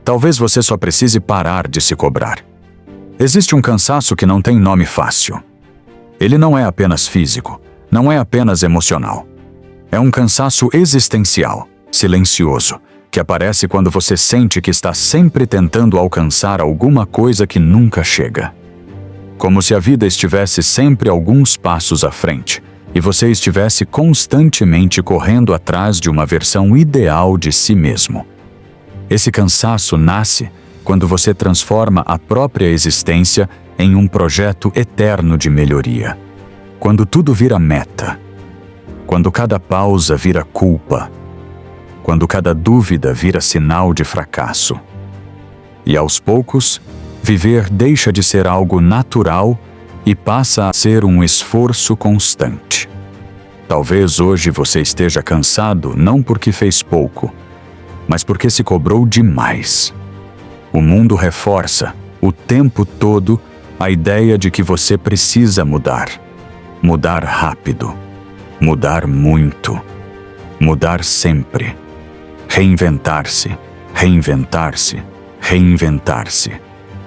Talvez você só precise parar de se cobrar. Existe um cansaço que não tem nome fácil. Ele não é apenas físico, não é apenas emocional. É um cansaço existencial, silencioso, que aparece quando você sente que está sempre tentando alcançar alguma coisa que nunca chega. Como se a vida estivesse sempre alguns passos à frente e você estivesse constantemente correndo atrás de uma versão ideal de si mesmo. Esse cansaço nasce quando você transforma a própria existência em um projeto eterno de melhoria. Quando tudo vira meta. Quando cada pausa vira culpa. Quando cada dúvida vira sinal de fracasso. E aos poucos, viver deixa de ser algo natural e passa a ser um esforço constante. Talvez hoje você esteja cansado não porque fez pouco, mas porque se cobrou demais. O mundo reforça, o tempo todo, a ideia de que você precisa mudar. Mudar rápido. Mudar muito. Mudar sempre. Reinventar-se, reinventar-se, reinventar-se.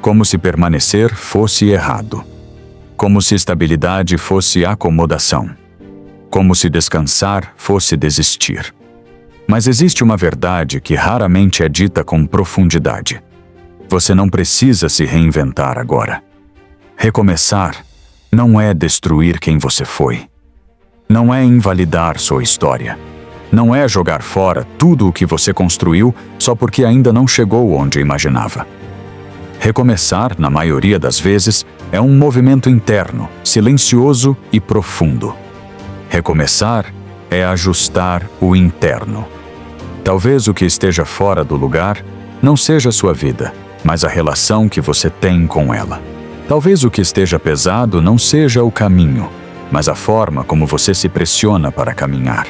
Como se permanecer fosse errado. Como se estabilidade fosse acomodação. Como se descansar fosse desistir. Mas existe uma verdade que raramente é dita com profundidade. Você não precisa se reinventar agora. Recomeçar não é destruir quem você foi. Não é invalidar sua história. Não é jogar fora tudo o que você construiu só porque ainda não chegou onde imaginava. Recomeçar, na maioria das vezes, é um movimento interno, silencioso e profundo. Recomeçar é ajustar o interno. Talvez o que esteja fora do lugar não seja sua vida, mas a relação que você tem com ela. Talvez o que esteja pesado não seja o caminho, mas a forma como você se pressiona para caminhar.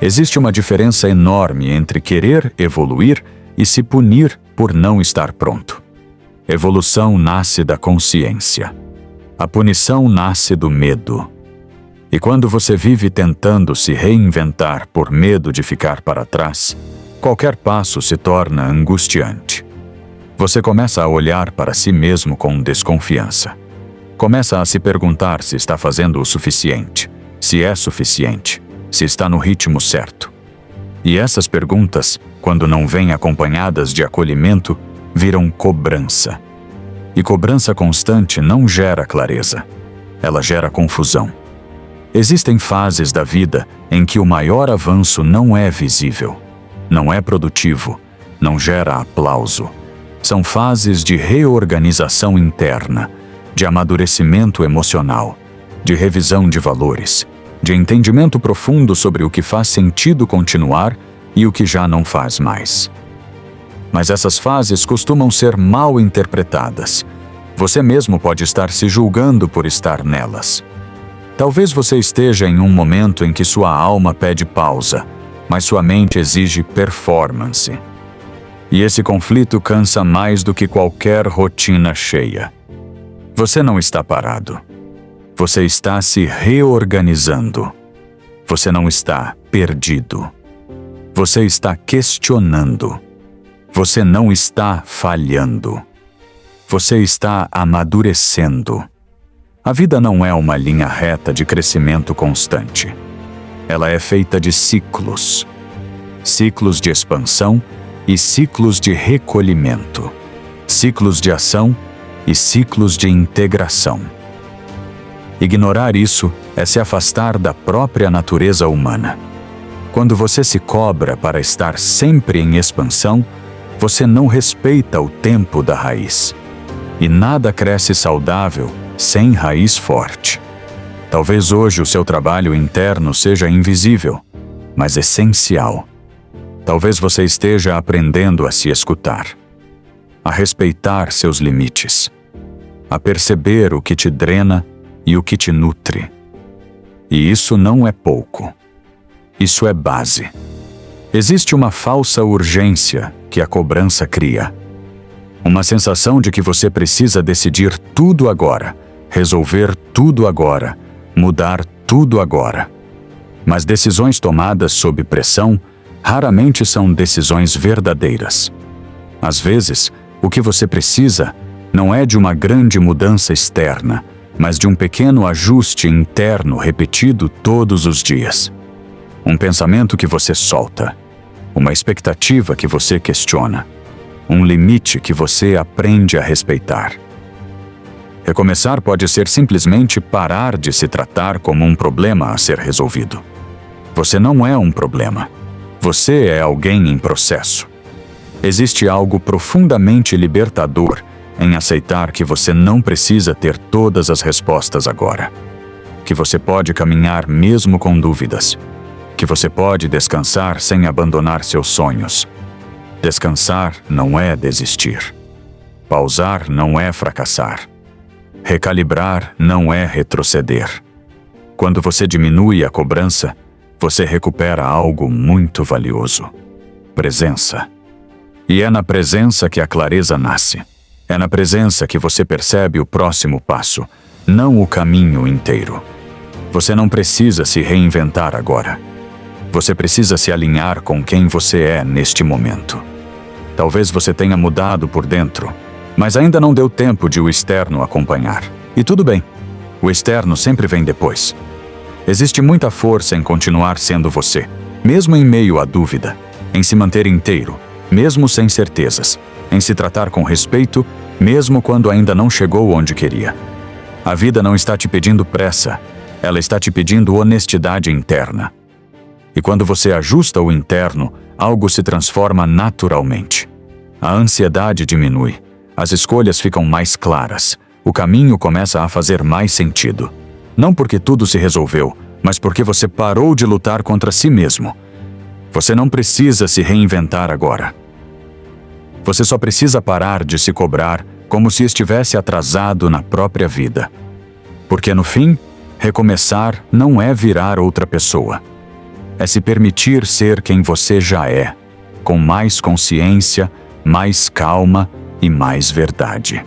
Existe uma diferença enorme entre querer evoluir e se punir por não estar pronto. Evolução nasce da consciência. A punição nasce do medo. E quando você vive tentando se reinventar por medo de ficar para trás, qualquer passo se torna angustiante. Você começa a olhar para si mesmo com desconfiança. Começa a se perguntar se está fazendo o suficiente, se é suficiente, se está no ritmo certo. E essas perguntas, quando não vêm acompanhadas de acolhimento, viram cobrança. E cobrança constante não gera clareza. Ela gera confusão. Existem fases da vida em que o maior avanço não é visível, não é produtivo, não gera aplauso. São fases de reorganização interna, de amadurecimento emocional, de revisão de valores, de entendimento profundo sobre o que faz sentido continuar e o que já não faz mais. Mas essas fases costumam ser mal interpretadas. Você mesmo pode estar se julgando por estar nelas. Talvez você esteja em um momento em que sua alma pede pausa, mas sua mente exige performance. E esse conflito cansa mais do que qualquer rotina cheia. Você não está parado. Você está se reorganizando. Você não está perdido. Você está questionando. Você não está falhando. Você está amadurecendo. A vida não é uma linha reta de crescimento constante. Ela é feita de ciclos. Ciclos de expansão e ciclos de recolhimento. Ciclos de ação e ciclos de integração. Ignorar isso é se afastar da própria natureza humana. Quando você se cobra para estar sempre em expansão, você não respeita o tempo da raiz. E nada cresce saudável sem raiz forte. Talvez hoje o seu trabalho interno seja invisível, mas essencial. Talvez você esteja aprendendo a se escutar, a respeitar seus limites, a perceber o que te drena e o que te nutre. E isso não é pouco. Isso é base. Existe uma falsa urgência que a cobrança cria. Uma sensação de que você precisa decidir tudo agora, resolver tudo agora, mudar tudo agora. Mas decisões tomadas sob pressão raramente são decisões verdadeiras. Às vezes, o que você precisa não é de uma grande mudança externa, mas de um pequeno ajuste interno repetido todos os dias. Um pensamento que você solta, uma expectativa que você questiona, um limite que você aprende a respeitar. Recomeçar pode ser simplesmente parar de se tratar como um problema a ser resolvido. Você não é um problema. Você é alguém em processo. Existe algo profundamente libertador em aceitar que você não precisa ter todas as respostas agora. Que você pode caminhar mesmo com dúvidas. Que você pode descansar sem abandonar seus sonhos. Descansar não é desistir. Pausar não é fracassar. Recalibrar não é retroceder. Quando você diminui a cobrança, você recupera algo muito valioso: presença. E é na presença que a clareza nasce. É na presença que você percebe o próximo passo, não o caminho inteiro. Você não precisa se reinventar agora. Você precisa se alinhar com quem você é neste momento. Talvez você tenha mudado por dentro, mas ainda não deu tempo de o externo acompanhar. E tudo bem, o externo sempre vem depois. Existe muita força em continuar sendo você, mesmo em meio à dúvida, em se manter inteiro, mesmo sem certezas, em se tratar com respeito, mesmo quando ainda não chegou onde queria. A vida não está te pedindo pressa, ela está te pedindo honestidade interna. E quando você ajusta o interno, algo se transforma naturalmente. A ansiedade diminui, as escolhas ficam mais claras, o caminho começa a fazer mais sentido. Não porque tudo se resolveu, mas porque você parou de lutar contra si mesmo. Você não precisa se reinventar agora. Você só precisa parar de se cobrar como se estivesse atrasado na própria vida. Porque no fim, recomeçar não é virar outra pessoa. É se permitir ser quem você já é, com mais consciência, mais calma e mais verdade.